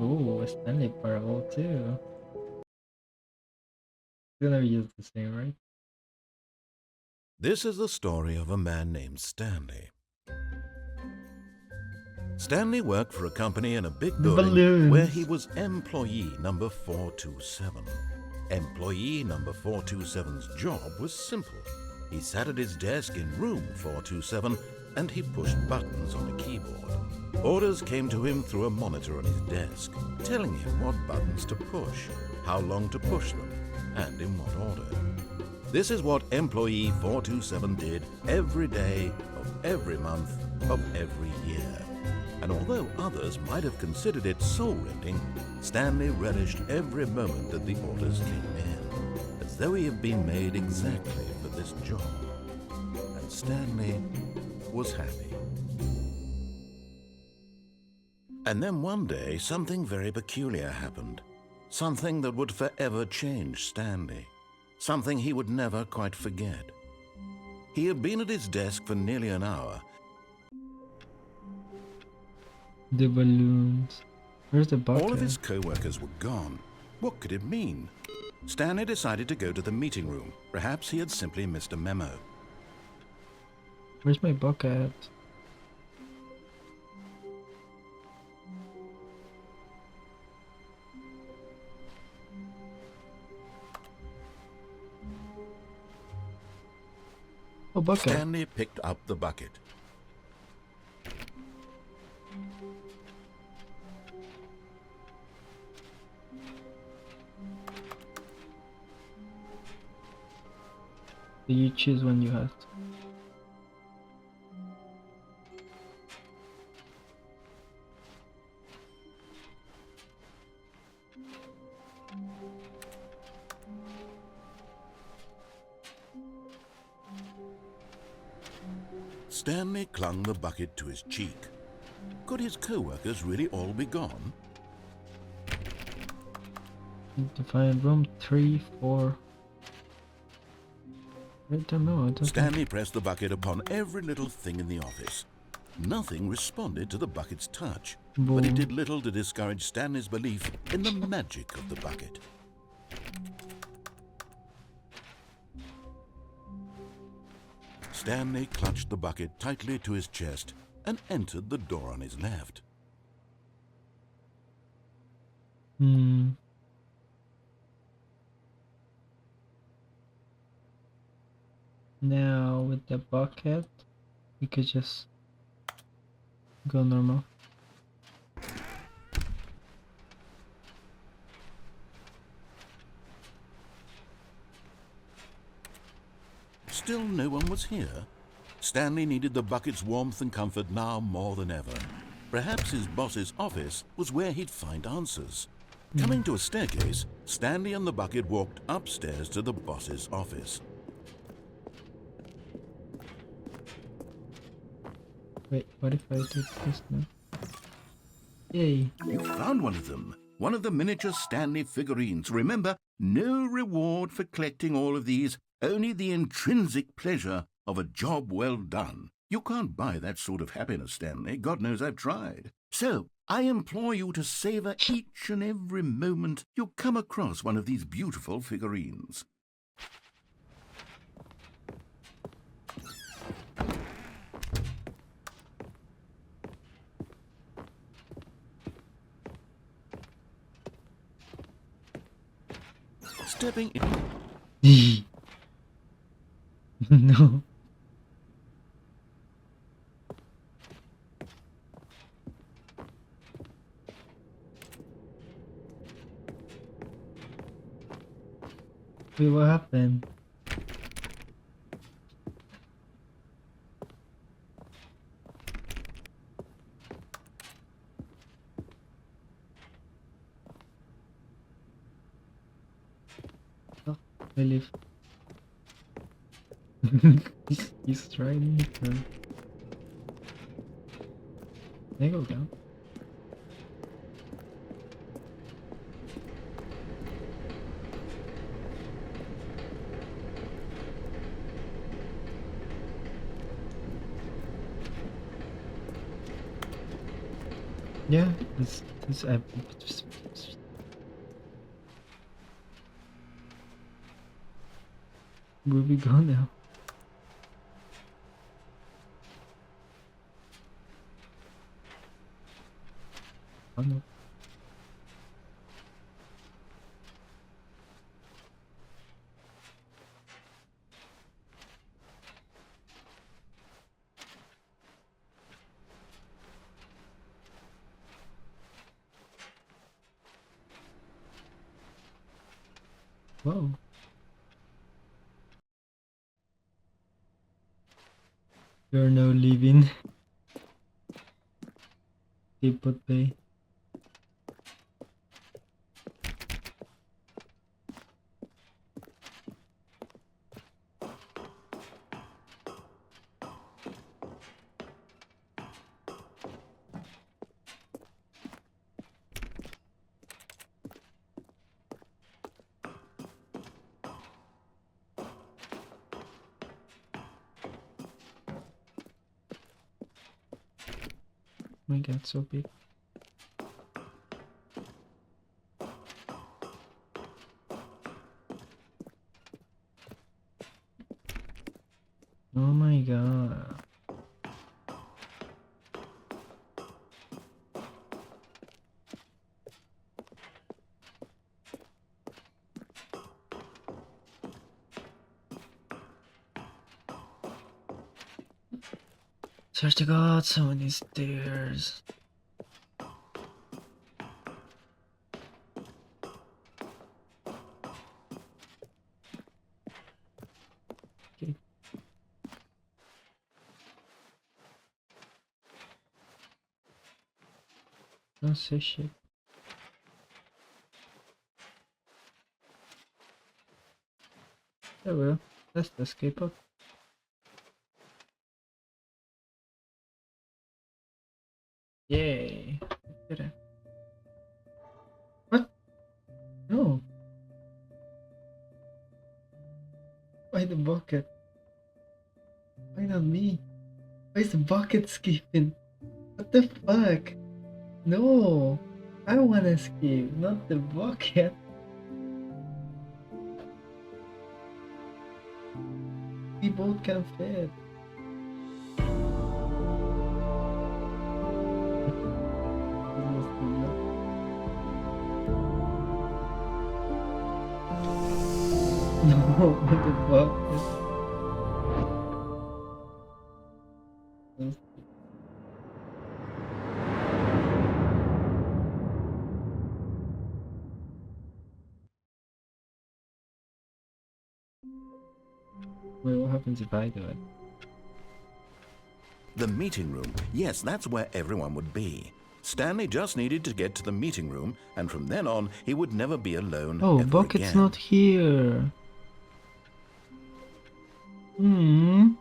Oh, a stanley parable too. It's gonna be used the same, right? This is the story of a man named Stanley. Stanley worked for a company in a big The building where he balloons. was employee number 427. Employee number 427's job was simple. He sat at his desk in room 427 and he pushed buttons on a keyboard. Orders came to him through a monitor on his desk, telling him what buttons to push, how long to push them, and in what order. This is what employee 427 did every day of every month of every year. And although others might have considered it soul-rending, Stanley relished every moment that the orders came in, as though he had been made exactly for this job. And Stanley was happy. And then one day, something very peculiar happened. Something that would forever change Stanley. Something he would never quite forget. He had been at his desk for nearly an hour. The balloons. Where's the bucket? All of his co-workers were gone. What could it mean? Stanley decided to go to the meeting room. Perhaps he had simply missed a memo. Where's my bucket? Oh, bucket. Stanley picked up the bucket. So you choose when you have to. Stanley clung the bucket to his cheek. Could his co-workers really all be gone? Need to find room 3, 4. I don't know. I don't Stanley pressed the bucket upon every little thing in the office. Nothing responded to the bucket's touch, but it did little to discourage Stanley's belief in the magic of the bucket. Stanley clutched the bucket tightly to his chest and entered the door on his left. Now with the bucket, we could just go normal. Still no one was here. Stanley needed the bucket's warmth and comfort now more than ever. Perhaps his boss's office was where he'd find answers. Coming to a staircase, Stanley and the bucket walked upstairs to the boss's office. Wait, what if I do this now? Yay! You found one of them. One of the miniature Stanley figurines. Remember, no reward for collecting all of these, only the intrinsic pleasure of a job well done. You can't buy that sort of happiness, Stanley. God knows I've tried. So, I implore you to savor each and every moment you come across one of these beautiful figurines. Stepping in. No. Wait, what happened? Oh, I live. He's trying to. Can I go down? Yeah, it's where we go now? Oh no. Whoa. You're now leaving Depot Bay. Oh my god, so big. Oh my god. Swear to God, so many stairs. Okay. Don't say shit. Oh well, that's the escape up. Yay. Did it. What? No. Why the bucket? Why not me? Why is the bucket skipping? What the fuck? No. I wanna skip, not the bucket. We both can fit. No, what the fuck? Wait, what happens if I do it? The meeting room. Yes, that's where everyone would be. Stanley just needed to get to the meeting room, and from then on, he would never be alone Oh, ever bucket's again. not here. Hmm.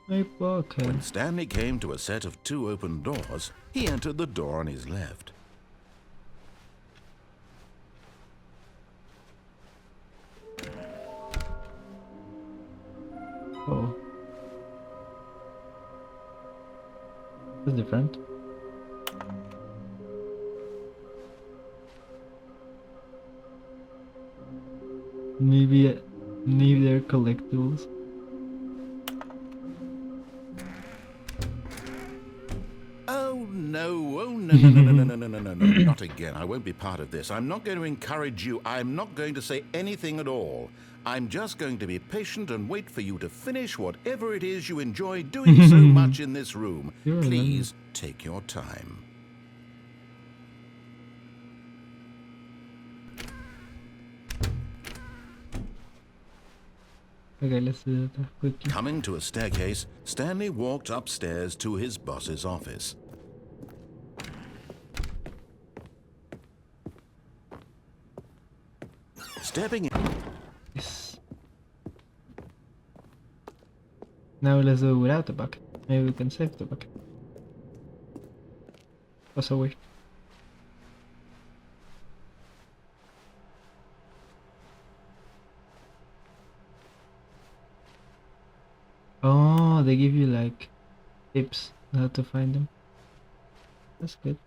My bucket. When Stanley came to a set of 2 open doors, he entered the door on his left. Oh. That's different. Maybe they're collectibles. Oh no, oh no, no, no, no, no, no, no, no, no, not again. I won't be part of this. I'm not going to encourage you. I'm not going to say anything at all. I'm just going to be patient and wait for you to finish whatever it is you enjoy doing so much in this room. Please take your time. Okay, let's do that quickly. Coming to a staircase, Stanley walked upstairs to his boss's office. Stepping in. Yes. Now let's do it without the bucket. Maybe we can save the bucket. That's so weird. Oh, they give you like tips on how to find them. That's good.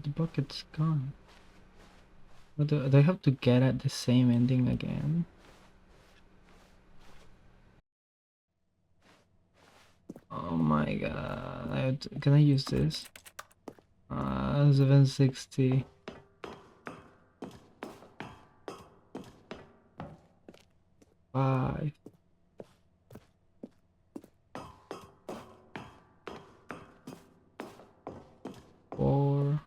The bucket's gone. But do they have to get at the same ending again? Oh my god. Can I use this? 760. Five. Four.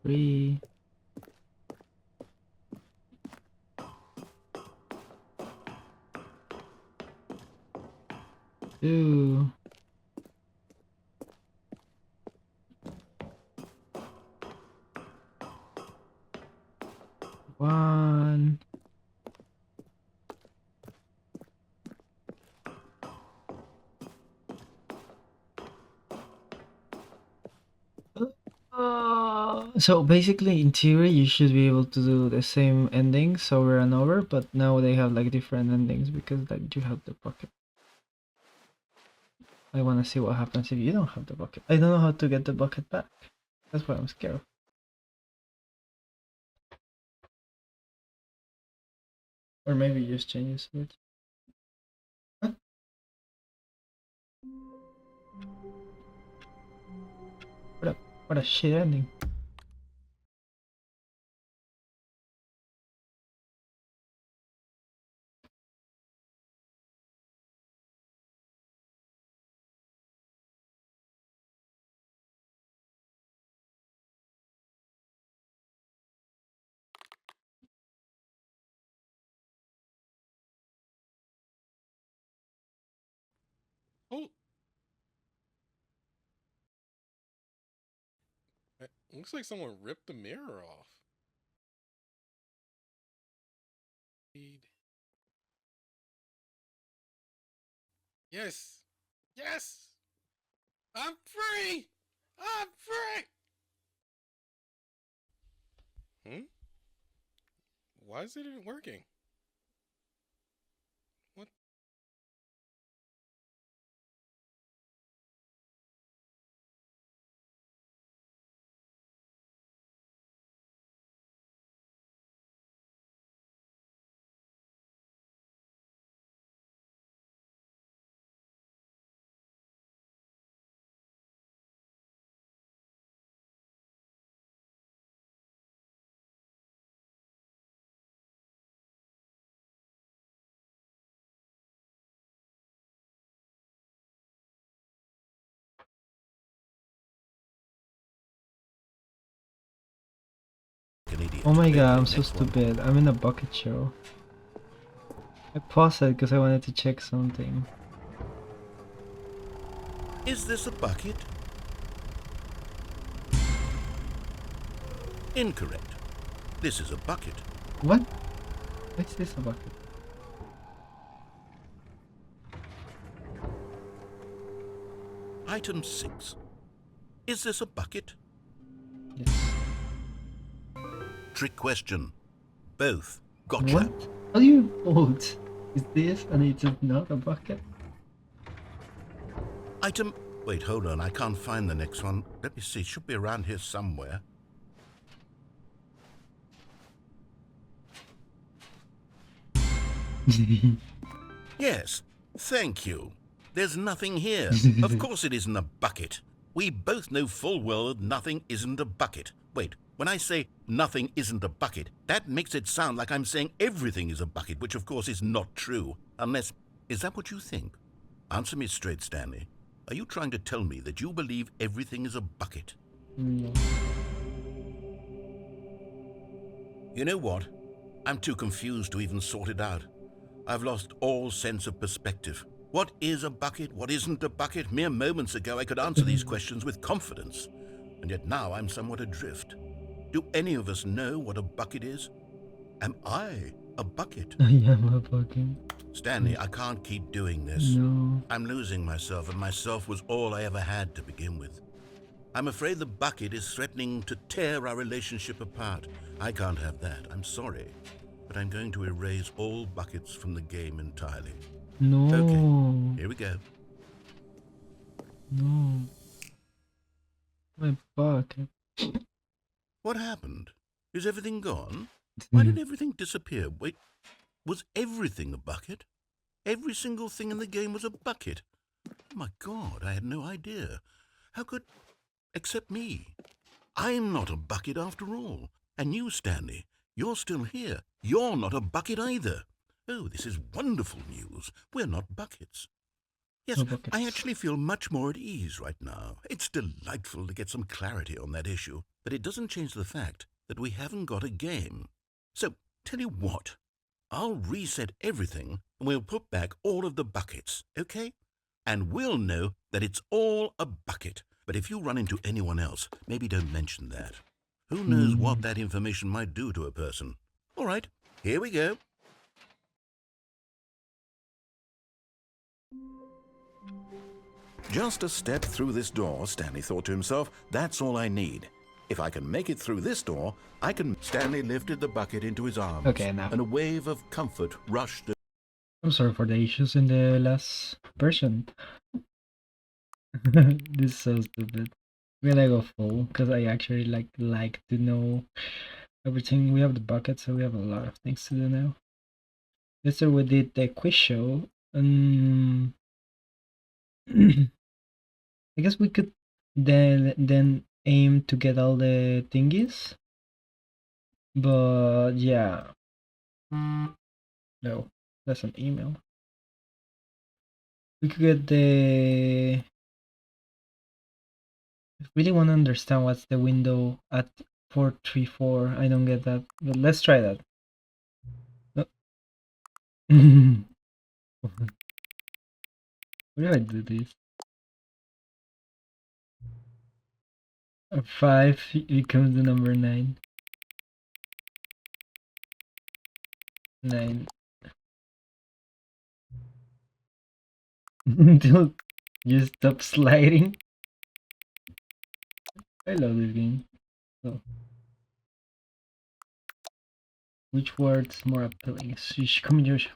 Three. Two. One. So basically, in theory, you should be able to do the same endings over and over, but now they have like different endings because like you have the bucket. I want to see what happens if you don't have the bucket. I don't know how to get the bucket back. That's why I'm scared. Or maybe you just change the switch. What? What a shit ending. Oh, it looks like someone ripped the mirror off. Yes, yes, I'm free. I'm free. Hmm? Why is it even working? What? An idiot. Oh my god, I'm Okay, so next one. stupid. I'm in a bucket show. I paused it because I wanted to check something. Is this a bucket? Incorrect. This is a bucket. What? Why is this a bucket? Item 6. Is this a bucket? Yes. Trick question. Both. Gotcha. What? How do you both? Is this and it's not a bucket? Item... Wait, hold on. I can't find the next one. Let me see. It should be around here somewhere. Yes. Thank you. There's nothing here. Of course it isn't a bucket. We both know full well that nothing isn't a bucket. Wait, when I say nothing isn't a bucket, that makes it sound like I'm saying everything is a bucket, which of course is not true. Unless... Is that what you think? Answer me straight, Stanley. Are you trying to tell me that you believe everything is a bucket? No. You know what? I'm too confused to even sort it out. I've lost all sense of perspective. What is a bucket? What isn't a bucket? Mere moments ago I could answer these questions with confidence. And yet now I'm somewhat adrift. Do any of us know what a bucket is? Am I a bucket? I am a bucket. Stanley, I can't keep doing this. No. I'm losing myself, and myself was all I ever had to begin with. I'm afraid the bucket is threatening to tear our relationship apart. I can't have that. I'm sorry. But I'm going to erase all buckets from the game entirely. No. Okay, here we go. No. My bucket. What happened? Is everything gone? Why did everything disappear? Wait, was everything a bucket? Every single thing in the game was a bucket. Oh my God, I had no idea. How could... Except me. I'm not a bucket after all. And you, Stanley, you're still here. You're not a bucket either. Oh, this is wonderful news. We're not buckets. Yes, No buckets. I actually feel much more at ease right now. It's delightful to get some clarity on that issue, but it doesn't change the fact that we haven't got a game. So, tell you what, I'll reset everything and we'll put back all of the buckets, okay? And we'll know that it's all a bucket. But if you run into anyone else, maybe don't mention that. Who knows what that information might do to a person? All right, here we go. Just a step through this door, Stanley thought to himself, that's all I need. If I can make it through this door, I can... Stanley lifted the bucket into his arms, Okay, now. and a wave of comfort rushed... I'm sorry for the issues in the last version. This is so stupid. I'm gonna go full, because I actually like to know everything. We have the bucket, so we have a lot of things to do now. Yesterday we did the quiz show. I guess we could then aim to get all the thingies. But yeah. No, that's an email. We could get the... I really want to understand what's the window at 434. I don't get that, but let's try that. Where do I do this? 5 becomes the number 9. 9. Until you stop sliding. I love this game. So, which word's more appealing? Swish combination.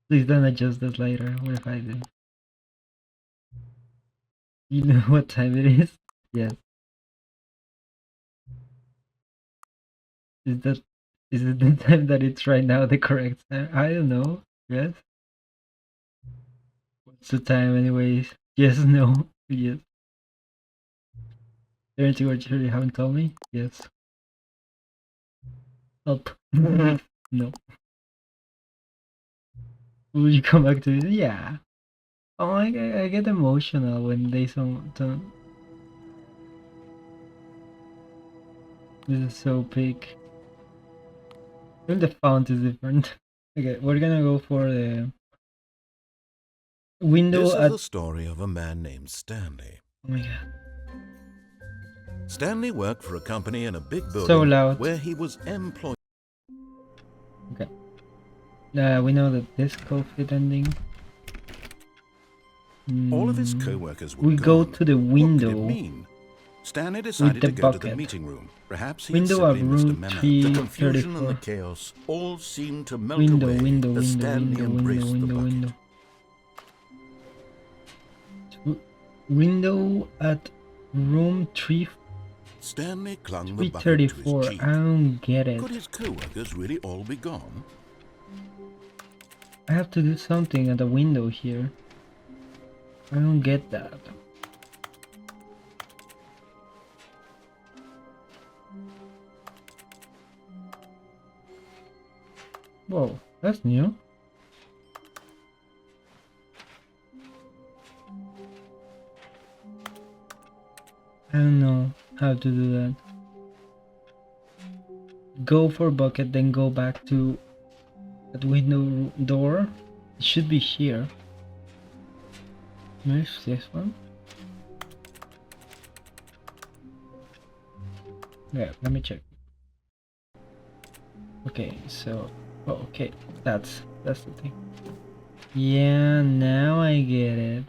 Please don't adjust the slider. What if I do? You know what time it is? Yes. Is it the time that it's right now the correct time? I don't know. Yes. What's the time anyways? Yes, no. Yes. There anything what you haven't told me? Yes. Help. No. Will you come back to it? Yeah. Oh, I get emotional when they don't. This is so big. Even the font is different. Okay, we're gonna go for the window This at... is the story of a man named Stanley. Oh my god. Stanley worked for a company in a big building So loud. where he was employed. Okay. We know that this fit ending. All of his co-workers were We go gone. to the What window. could it mean? Stanley decided the to go to the bucket. meeting room. Perhaps he Window had at simply missed a room memo. The confusion and the 334. chaos all seemed to melt Window, away window, as window, Stanley window, embraced window, the window, bucket. window. Window at room Stanley clung the bucket to 334. his cheek. I don't get it. Could his co-workers really all be gone? I have to do something at the window here. I don't get that. Whoa, that's new. I don't know how to do that. Go for bucket, then go back to that window door. It should be here. Maybe it's this one. Yeah, let me check. Okay, so Oh, okay, that's the thing. Yeah, now I get it.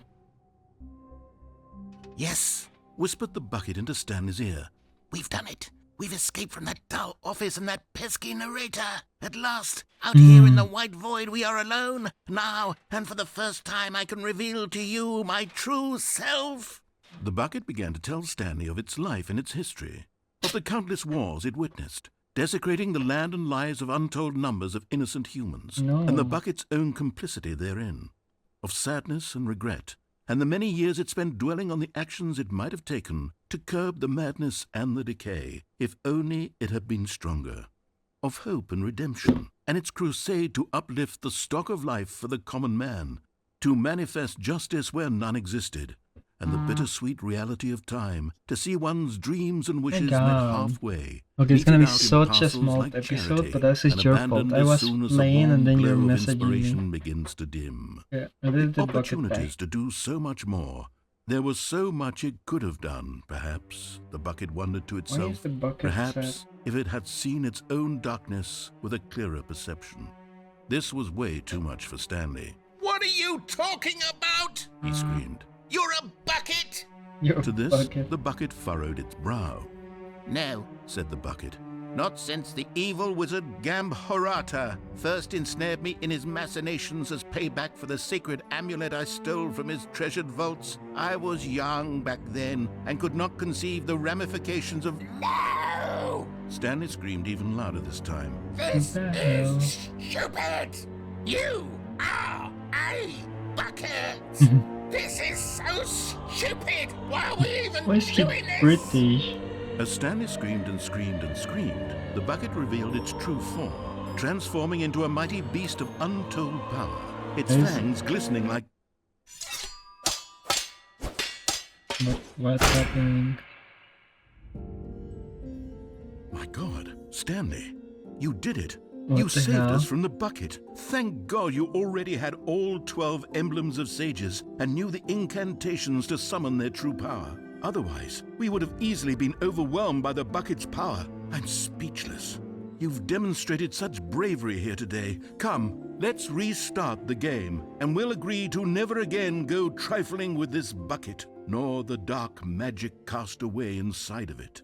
Yes, whispered the bucket into Stanley's ear. We've done it. We've escaped from that dull office and that pesky narrator. At last, out here in the white void, we are alone. Now, and for the first time, I can reveal to you my true self. The bucket began to tell Stanley of its life and its history, of the countless wars it witnessed, desecrating the land and lives of untold numbers of innocent humans, and the bucket's own complicity therein, of sadness and regret, and the many years it spent dwelling on the actions it might have taken to curb the madness and the decay, if only it had been stronger, of hope and redemption, and its crusade to uplift the stock of life for the common man, to manifest justice where none existed, and the bittersweet reality of time, to see one's dreams and wishes met halfway. Okay, it's gonna be meted out in such a parcels small like episode, charity, but that's and your fault. abandoned I as was soon as the playing and warm then you glow of messaged me. inspiration begins to dim. Yeah, I did the bucket back. Opportunities to do so much more. There was so much it could have done, perhaps, the bucket wondered to Why is itself. the bucket Perhaps sad? if it had seen its own darkness with a clearer perception. This was way too much for Stanley. What are you talking about? He screamed. You're a bucket! To this, bucket. the bucket furrowed its brow. No, Said the bucket. not since the evil wizard Gambhorata first ensnared me in his machinations as payback for the sacred amulet I stole from his treasured vaults. I was young back then and could not conceive the ramifications of... No! Stanley screamed even louder this time. This What the hell? is stupid! You are a bucket! This is so stupid! Why are we even Why is he doing this? British? As Stanley screamed and screamed and screamed, the bucket revealed its true form, transforming into a mighty beast of untold power, its Is- fangs glistening like... What's happening? My God, Stanley, you did it. What You the saved hell? us from the bucket. Thank God you already had all 12 emblems of sages and knew the incantations to summon their true power. Otherwise, we would have easily been overwhelmed by the bucket's power. I'm speechless. You've demonstrated such bravery here today. Come, let's restart the game, and we'll agree to never again go trifling with this bucket, nor the dark magic cast away inside of it.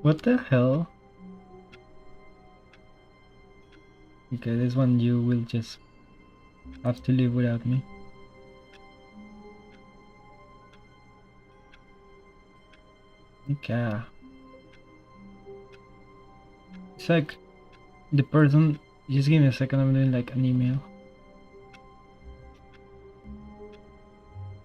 What the hell? Okay, this one you will just have to live without me. Okay. It's like the person. Just give me a second. I'm doing like an email.